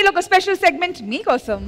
స్టూడియోలో ఒక special segment మీకోసం.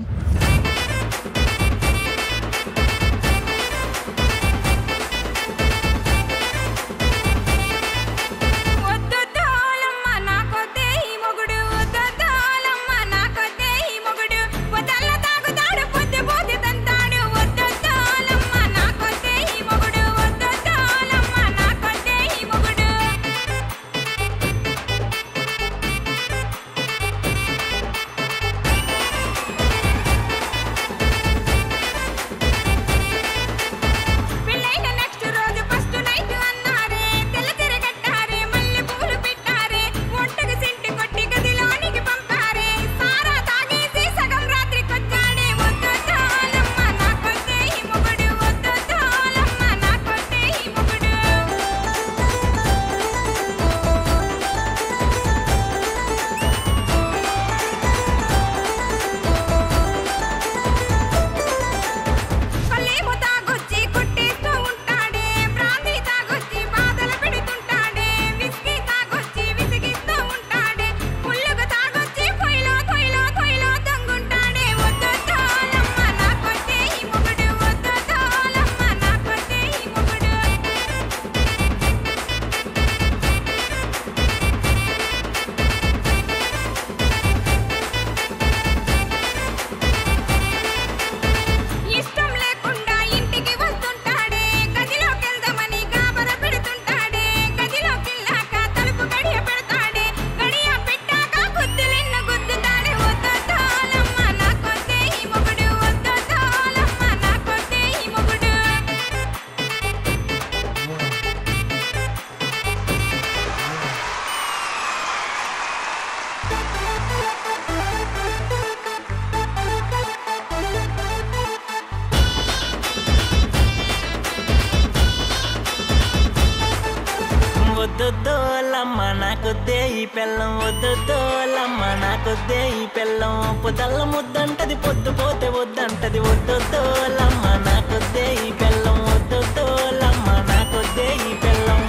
వద్దొద్దోలమ్మ నాకొద్దే ఈ పెళ్ళం, వద్దొద్దోలమ్మ నాకొద్దే ఈ పెళ్ళం. పొదల్ల ముద్దంటది పొద్దు పోతే వద్దంటది, వద్దొద్దోలమ్మ నాకొద్దే ఈ పెళ్ళం, వద్దొద్దోలమ్మ నాకొద్దే ఈ పెళ్ళం.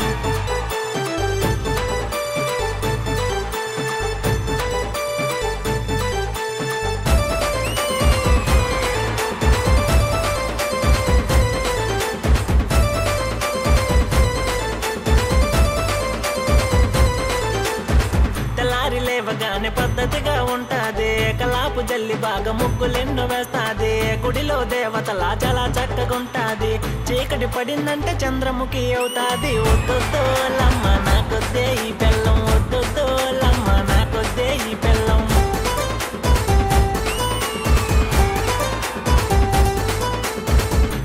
లేవగానే పద్ధతిగా ఉంటాది, కలాపు జల్లి బాగా ముగ్గులెన్నో వేస్తాది. గుడిలో దేవతలా చాలా చక్కగుంటాది, చీకటి పడిందంటే చంద్రముఖి అవుతాది. వద్దొద్దోలమ్మ నాకొద్దే ఈ పెళ్ళం, వద్దొద్దోలమ్మ నాకొద్దే ఈ పెళ్ళం.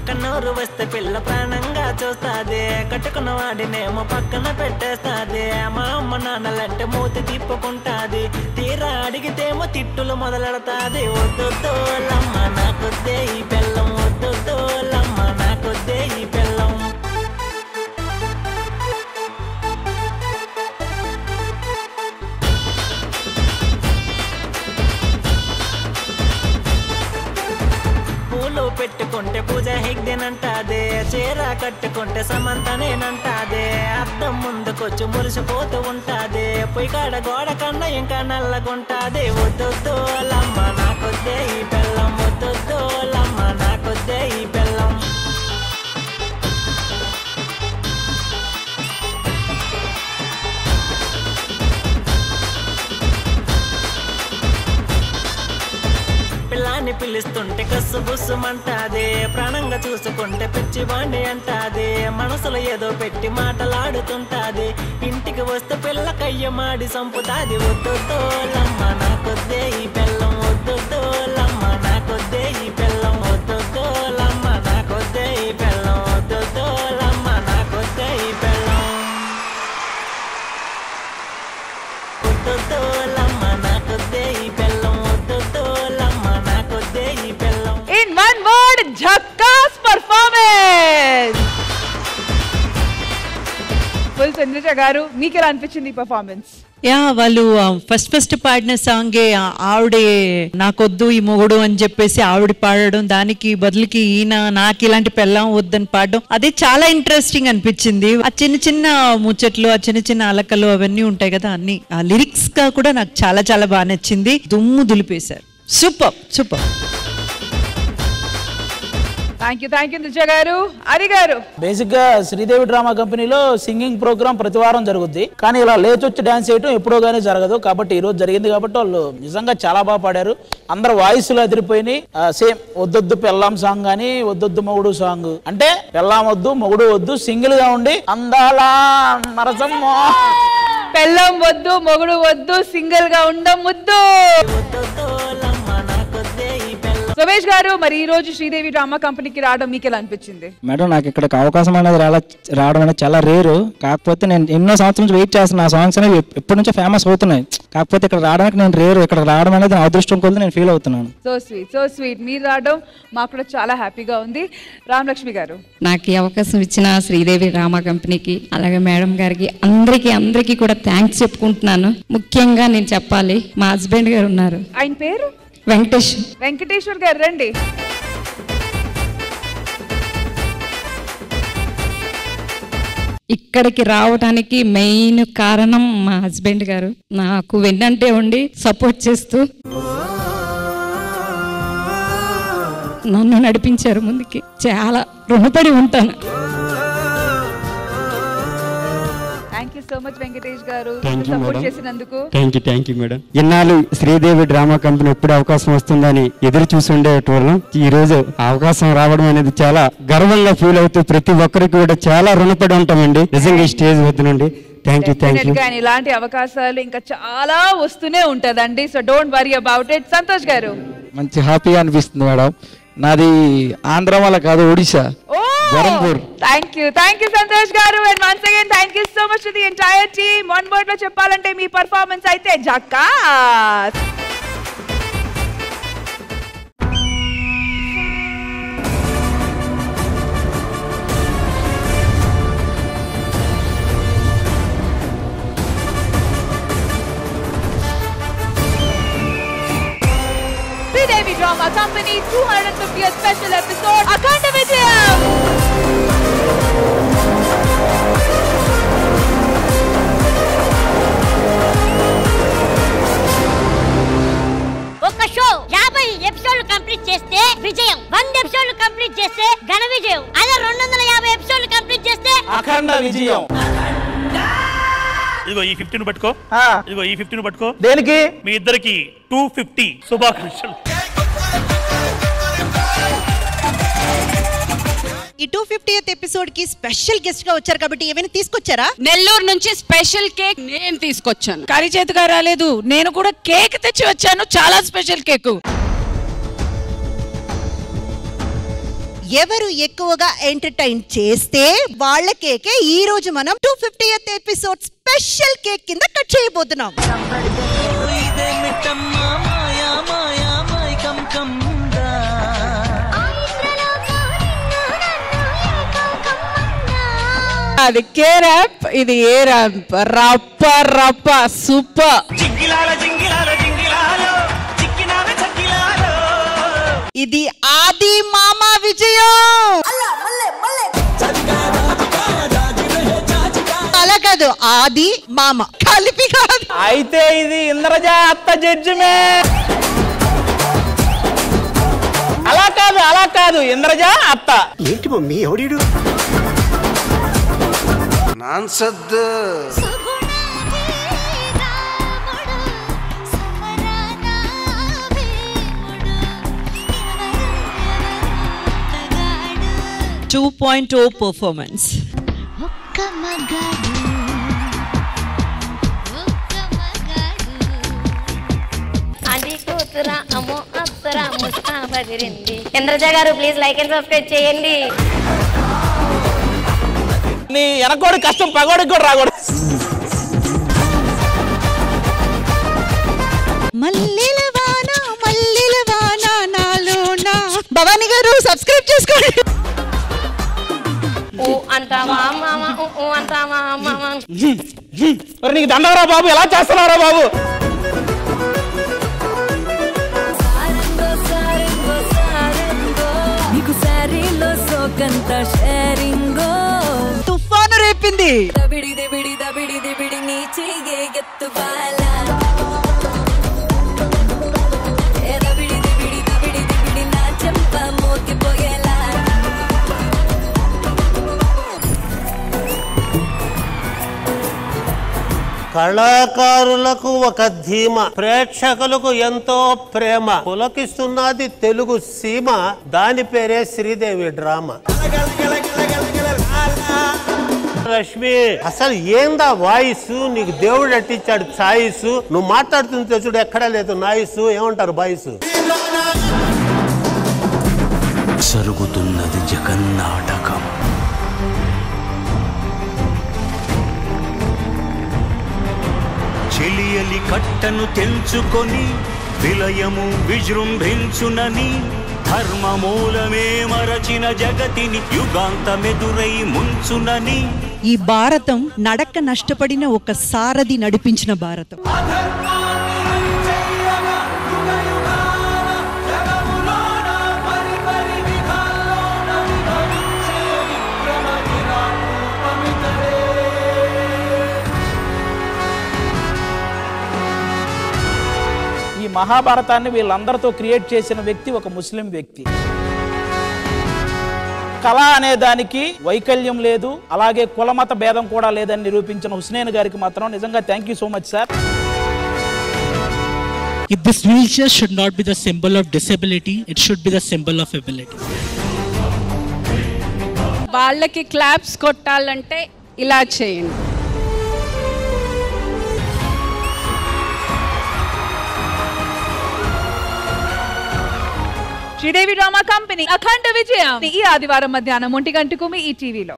కన్నూరు వస్తే పిల్ల ప్రాణంగా చూస్తాది, కట్టుకున్న వాడినేమో పక్కన పెట్టేస్తాది. మా అమ్మ నాన్నలంటే మూతి తిప్పుకుంటాది, తీరా అడిగితేమో తిట్టులు మొదలెడతాది. వద్దొద్దోలమ్మ నాకొద్దే ఈ పెళ్ళం, వద్దొద్దోలమ్మ నాకొద్దే ఈ పెళ్ళం. పూలు పెట్టుకుంటే పూజ హెగ్దేనంటాదే, చీర కట్టుకుంటే సమంతనేనంటాదే. అద్దం ముందుకొచ్చి మురిసిపోతూ ఉంటాది, పొయ్యికాడ గోడ కన్నా ఇంకా నల్లగుంటాది. వద్దొద్దోలమ్మ నాకొద్దే ఈ పెళ్ళం, వద్దొద్దోలమ్మ నాకొద్దే ఈ పెళ్ళం. పిల్లాన్ని పిలుస్తుంటే కస్సు బుస్సుమంటాది, ప్రాణంగా చూసుకుంటే పిచ్చివాణ్ణి అంటాది. మనసులో ఏదో పెట్టి మాటలాడుతుంటాది, ఇంటికి వస్తే పిల్ల కయ్యమాడి సంపుతాది. వద్దొద్దోలమ్మ నాకొద్దే ఈ పెళ్ళం, వద్దొద్దోలమ్మ నాకొద్దే ఈ పెళ్ళం, వద్దొద్దోలమ్మ నాకొద్దే ఈ పెళ్ళం, వద్దొద్దోలమ్మ నాకొద్దే ఈ పెళ్ళం, వద్దొద్దోలమ్మ నాకొద్దే ఈ పెళ్ళం, వద్దొద్దోలమ్మ నాకొద్దే ఈ పెళ్ళం. In one word, జక్కాస్ పర్ఫార్మెన్స్. ఫుల్ ఇంద్రజ గారు మీకు ఎలా అనిపించింది ఈ పర్ఫార్మెన్స్? యా, వాళ్ళు ఫస్ట్ పాడిన సాంగే ఆవిడే నాకొద్దు ఈ మొగుడు అని చెప్పేసి ఆవిడ పాడడం, దానికి బదులుకి ఈయన నాకు ఇలాంటి పెళ్ళం వద్దని పాడడం, అది చాలా ఇంట్రెస్టింగ్ అనిపించింది. ఆ చిన్న చిన్న ముచ్చట్లు, ఆ చిన్న చిన్న అలకలు అవన్నీ ఉంటాయి కదా, అన్ని ఆ లిరిక్స్ గా కూడా నాకు చాలా చాలా బాగా నచ్చింది. దుమ్ము దులిపేశారు. Super super. Thank you Indraja గారు. హరి గారు, బేసిక్ గా శ్రీదేవి డ్రామా కంపెనీలో సింగింగ్ ప్రోగ్రామ్ ప్రతి వారం జరుగుద్ది, కానీ ఇలా లేచొచ్చి డాన్స్ చేయడం ఎప్పుడో గానీ జరగదు. కాబట్టి ఈ రోజు జరిగింది కాబట్టి వాళ్ళు నిజంగా చాలా బాగా పాడారు. అందరు వాయిస్లు అదిరిపోయినాయి. సేమ్ వద్దొద్దు పెళ్ళాం సాంగ్ గానీ వద్దొద్దు మొగుడు సాంగ్, అంటే పెళ్ళాం వద్దు మొగుడు వద్దు, సింగిల్ గా ఉండి అందాల నరసమ్మ, పెళ్ళం వద్దు మొగుడు వద్దు, సింగిల్ గా ఉండం ముద్దు. సుమేష్ గారు, మరి ఈ రోజు శ్రీదేవి డ్రామా కంపెనీకి రావడం మీకు ఎలా అనిపించింది? మేడం, నాకు ఇక్కడికి అవకాశం అనేది రావడం అనేది చాలా రేరు. కాకపోతే నేను ఎన్నో సంవత్సరం నుంచి వెయిట్ చేస్తున్నా. ఆ సాంగ్స్ అనేవి ఎప్పటి నుంచో ఫేమస్ అవుతున్నాయి. కాకపోతే ఇక్కడ రావడానికి నేను రేరు. ఇక్కడ రావడం అనేది నా అదృష్టం కొద్ది నేను ఫీల్ అవుతున్నాను. So sweet. మీరు రావడం మాకు కూడా చాలా హ్యాపీగా ఉంది. రామలక్ష్మి గారు, నాకు ఈ అవకాశం ఇచ్చిన శ్రీదేవి డ్రామా కంపెనీకి, అలాగే మేడం గారికి, అందరికీ కూడా థ్యాంక్స్ చెప్పుకుంటున్నాను. ముఖ్యంగా నేను చెప్పాలి, మా హస్బెండ్ గారు ఉన్నారు, ఆయన పేరు వెంకటేశ్వర్ గారు. రండి. ఇక్కడికి రావడానికి మెయిన్ కారణం మా హస్బెండ్ గారు. నాకు వెన్నంటే ఉండి సపోర్ట్ చేస్తూ నన్ను నడిపించారు ముందుకి. చాలా రుణపడి ఉంటాను. సో మచ్ వెంకటేష్ గారు, సపోర్ట్ చేసినందుకు. Thank you madam. ఇన్నాళ్ళు శ్రీదేవి డ్రామా కంపెనీ ఎప్పుడు అవకాశం వస్తుందని ఎదురు చూసి ఉండేటోళ్ళం. ఈ రోజు అవకాశం రావడం అనేది చాలా గర్వంగా ఫీల్ అవుతూ ప్రతి ఒక్కరికి కూడా చాలా రుణపడి ఉంటామండి నిజంగా ఈ స్టేజ్ వద్ద నుండి. Thank you. ఇలాంటి అవకాశాలు ఇంకా చాలా వస్తూనే ఉంటదండి. So don't worry about it. Santosh గారు, మంచి హ్యాపీగా అనిపిస్తుంది మేడం. నాది ఆంధ్ర వాళ్ళ కాదు, ఒడిశా, బరంపూర్. థ్యాంక్ యూ సంతోష్ గారు. And once again thank you so much to the entire team. One word లో చెప్పాలంటే మీ పర్ఫార్మెన్స్ అయితే జక్కాస్. Sridevi drama company 250th special episode అఖండ విజయం. ఒక షో 50 ఎపిసోడ్లు కంప్లీట్ చేస్తే విజయం, 100 ఎపిసోడ్లు కంప్లీట్ చేస్తే ఘన విజయం, అదే 250 ఎపిసోడ్లు కంప్లీట్ చేస్తే అఖండ విజయం. ఇదిగో ఈ 50 పట్టుకో. ఇదిగో ఈ 50 పట్టుకో. దేనికి? మీ ఇద్దరికి 250 శుభాకాంక్షలు. ఈ 250th ఎపిసోడ్ కి స్పెషల్ గెస్ట్ గా వచ్చారు కాబట్టి ఏమైనా తీసుకొచ్చారా? నెల్లూరు నుంచి స్పెషల్ కేక్ నేను తీసుకొచ్చాను. కరి చేతిగా రాలేదు, నేను కూడా కేక్ తెచ్చి వచ్చాను. చాలా స్పెషల్ కేక్. ఎవరు ఎక్కువగా ఎంటర్టైన్ చేస్తే వాళ్ళ కేకే ఈ రోజు మనం 250th ఎపిసోడ్ స్పెషల్ కేక్ కింద కట్ చేయబోతున్నాం. అది కే ర్యాంప్, ఇది ఏ ర్యాంప్. రప్ప రప్ప సూపర్. ఇది ఆది మామ విజయం. అలా కాదు, ఆది మామ కలిపి కాదు. అయితే ఇది ఇంద్రజ అత్త జడ్జిమే. అలా కాదు ఇంద్రజ అత్త. ఏంటి మమ్మీ ఎవడీడు? నాన్సద్. పర్ఫార్మెన్స్. ఇంద్రజ గారు ప్లీజ్ లైక్ అండ్ సబ్స్క్రైబ్ చేయండి. నీ వెనకోడి కష్టం పగోడికి కూడా రాకూడదు. మల్లెల వాన నాలోనా. భవానీ గారు సబ్స్క్రైబ్ చేసుకోండి. అంటావా మామ అంటావా మామ. నీకు దండవరా బాబు, ఎలా చేస్తున్నారా బాబు? తుఫాను రేపింది. కళాకారులకు ఒక ధీమ, ప్రేక్షకులకు ఎంతో ప్రేమ పులకిస్తున్నది తెలుగు సీమ. దాని పేరే శ్రీదేవి డ్రామా. రష్మి, అసలు ఏందా వాయిస్? నీకు దేవుడు అట్టించాడు ఛాయిస్. నువ్వు మాట్లాడుతుంటే చూడు ఎక్కడా లేదు నాయిస్. ఏమంటారు బాయిస్? జరుగుతున్నది జగన్నాటకం. చెలియలి కట్టను తెంచుకొని విలయము విజృంభించునని ధర్మమూలమే మరచిన జగతిని యుగాంతమెదురై ముంచునని. ఈ భారతం నడక నష్టపడిన ఒక సారథి నడిపించిన భారతం. మహాభారతాన్ని వీళ్ళందరితో క్రియేట్ చేసిన వ్యక్తి ఒక ముస్లిం వ్యక్తి. కళ అనే దానికి వైకల్యం లేదు, అలాగే కులమత భేదం కూడా లేదని నిరూపించిన హుస్నేన్ గారికి మాత్రం నిజంగా thank you so much sir. If this wheelchair should not be the symbol of disability, it should be the symbol of ability. వాళ్ళకి క్లాప్స్ కొట్టాలంటే ఇలా చేయండి. శ్రీదేవి డ్రామా కంపెనీ అఖండ విజయం ఈ ఆదివారం మధ్యాహ్నం 1 గంటకు మీ ఈ టీవీలో.